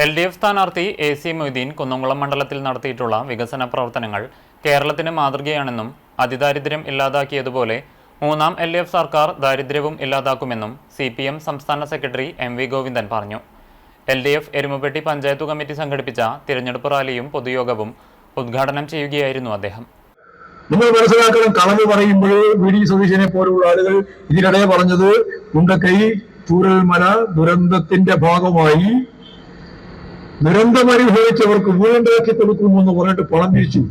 LDF സ്ഥാനാർത്ഥി AC Moideen Kunnamkulam മണ്ഡലത്തിൽ നടത്തിയിട്ടുള്ള വികസന പ്രവർത്തനങ്ങൾ കേരളത്തിന് മാതൃകയാണെന്നും അതിദാരിദ്ര്യം ഇല്ലാതാക്കിയതുപോലെ മൂന്നാം LDF സർക്കാർ ദാരിദ്ര്യവും ഇല്ലാതാക്കുമെന്നും CPM സംസ്ഥാന സെക്രട്ടറി MV ഗോവിന്ദൻ പറഞ്ഞു. LDF എരുമപ്പെട്ടി പഞ്ചായത്ത് കമ്മിറ്റി സംഘടിപ്പിച്ച തിരഞ്ഞെടുപ്പ് റാലിയും പൊതുയോഗവും ഉദ്ഘാടനം ചെയ്യുകയായിരുന്നു അദ്ദേഹം. നിങ്ങൾ മനസ്സിലാക്കണം, കളവ് പറയുമ്പോൾ VD സതീശനെ പോലുള്ള ആളുകൾ ഇതിനിടെ പറഞ്ഞത് മുണ്ടക്കൈ ചൂരൽമല ദുരന്തത്തിന്റെ ഭാഗമായി ദുരന്തം അനുഭവിച്ചവർക്ക് വീടുണ്ടാക്കി കൊടുക്കുമെന്ന് പറഞ്ഞിട്ട് പണം പിരിച്ചു.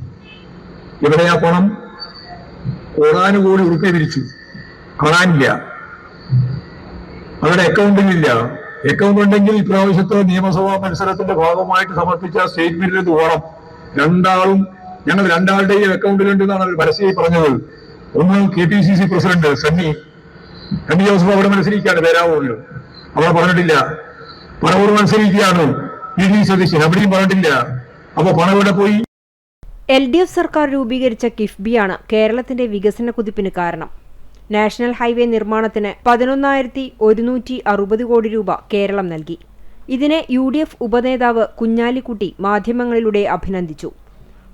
എവിടെയാ പണം? കോടാനുകോടി ഉറുപ്പിക പിരിച്ചു. കാണാനില്ല, അവരുടെ അക്കൗണ്ടിലില്ല. അക്കൗണ്ട് ഉണ്ടെങ്കിൽ ഇപ്രാവശ്യത്തെ നിയമസഭാ മത്സരത്തിന്റെ ഭാഗമായിട്ട് സമർപ്പിച്ച സ്റ്റേറ്റ്മെന്റിൽ ഇത് ഓണം. ഞങ്ങൾ രണ്ടാളുടെയും അക്കൗണ്ടിലുണ്ട് എന്നാണ് പരസ്യമായി പറഞ്ഞത്. ഒന്ന് KPCC പ്രസിഡന്റ് സണ്ണി ജോസഫ് അവിടെ മത്സരിക്കുകയാണ്, പേരാവൂരിൽ. അവിടെ പറഞ്ഞിട്ടില്ല. പറവൂർ മത്സരിക്കുകയാണ് VD സതീശൻ, അവിടെയും പറഞ്ഞിട്ടില്ല. അപ്പൊ പണം ഇവിടെ പോയി. LDF സർക്കാർ രൂപീകരിച്ച കിഫ്ബിയാണ് കേരളത്തിന്റെ വികസന കുതിപ്പിന് കാരണം. നാഷണൽ ഹൈവേ നിർമ്മാണത്തിന് 11,160 കോടി രൂപ കേരളം നൽകി. ഇതിനെ UDF ഉപനേതാവ് കുഞ്ഞാലിക്കുട്ടി മാധ്യമങ്ങളിലൂടെ അഭിനന്ദിച്ചു.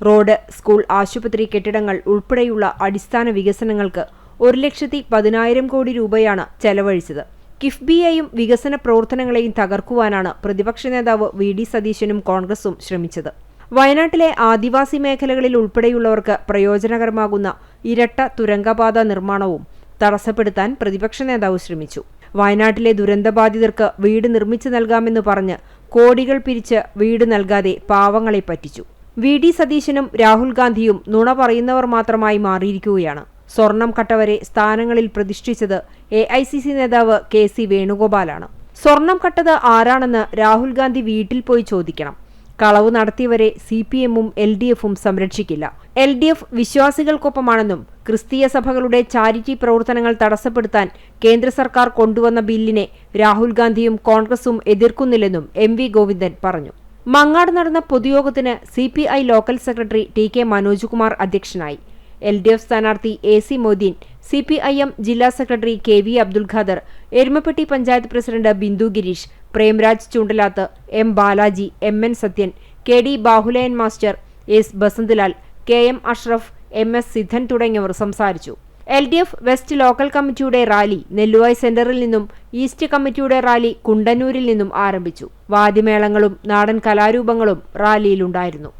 റോഡ്, സ്കൂൾ, ആശുപത്രി കെട്ടിടങ്ങൾ ഉൾപ്പെടെയുള്ള അടിസ്ഥാന വികസനങ്ങൾക്ക് 1,10,000 കോടി രൂപയാണ് ചെലവഴിച്ചത്. കിഫ്ബിയെയും വികസന പ്രവർത്തനങ്ങളെയും തകർക്കുവാനാണ് പ്രതിപക്ഷ നേതാവ് VD സതീശനും കോൺഗ്രസും ശ്രമിച്ചത്. വയനാട്ടിലെ ആദിവാസി മേഖലകളിൽ ഉൾപ്പെടെയുള്ളവർക്ക് പ്രയോജനകരമാകുന്ന ഇരട്ട തുരങ്കപാത നിർമ്മാണവും തടസ്സപ്പെടുത്താൻ പ്രതിപക്ഷ നേതാവ് ശ്രമിച്ചു. വയനാട്ടിലെ ദുരന്തബാധിതർക്ക് വീട് നിർമ്മിച്ചു നൽകാമെന്ന് പറഞ്ഞ് കോടികൾ പിരിച്ച് വീട് നൽകാതെ പാവങ്ങളെ പറ്റിച്ചു. VD സതീശനും രാഹുൽ ഗാന്ധിയും നുണ പറയുന്നവർ മാത്രമായി മാറിയിരിക്കുകയാണ്. സ്വർണം കട്ടവരെ സ്ഥാനങ്ങളിൽ പ്രതിഷ്ഠിച്ചത് AICC നേതാവ് KC വേണുഗോപാലാണ്. സ്വർണം കട്ടത് ആരാണെന്ന് രാഹുൽ ഗാന്ധി വീട്ടിൽ പോയി ചോദിക്കണം. കളവ് നടത്തിയവരെ CPM-ഉം LDF-ഉം സംരക്ഷിക്കില്ല. LDF വിശ്വാസികൾക്കൊപ്പമാണെന്നും ക്രിസ്തീയ സഭകളുടെ ചാരിറ്റി പ്രവർത്തനങ്ങൾ തടസ്സപ്പെടുത്താൻ കേന്ദ്ര സർക്കാർ കൊണ്ടുവന്ന ബില്ലിനെ രാഹുൽ ഗാന്ധിയും കോൺഗ്രസും എതിർക്കുന്നില്ലെന്നും MV ഗോവിന്ദൻ പറഞ്ഞു. മങ്ങാട് നടന്ന പൊതുയോഗത്തിന് CPI local secretary TK Manoj Kumar അധ്യക്ഷനായി. LDF സ്ഥാനാർത്ഥി AC മൊയ്തീൻ, CPIM ജില്ലാ secretary KV Abdul Khader, Erumapetty panchayat president Bindu Girish, Premraj Choondalath, M Balaji, MN Sathyan, KD Bahulayan master, S Basanthlal, KM Ashraf, MS Sidhan തുടങ്ങിയവർ സംസാരിച്ചു. LDF വെസ്റ്റ് ലോക്കൽ കമ്മിറ്റിയുടെ റാലി നെല്ലുവായ് സെന്ററിൽ നിന്നും ഈസ്റ്റ് കമ്മിറ്റിയുടെ റാലി കുണ്ടന്നൂരിൽ നിന്നും ആരംഭിച്ചു. വാദ്യമേളങ്ങളും നാടൻ കലാരൂപങ്ങളും റാലിയിലുണ്ടായിരുന്നു.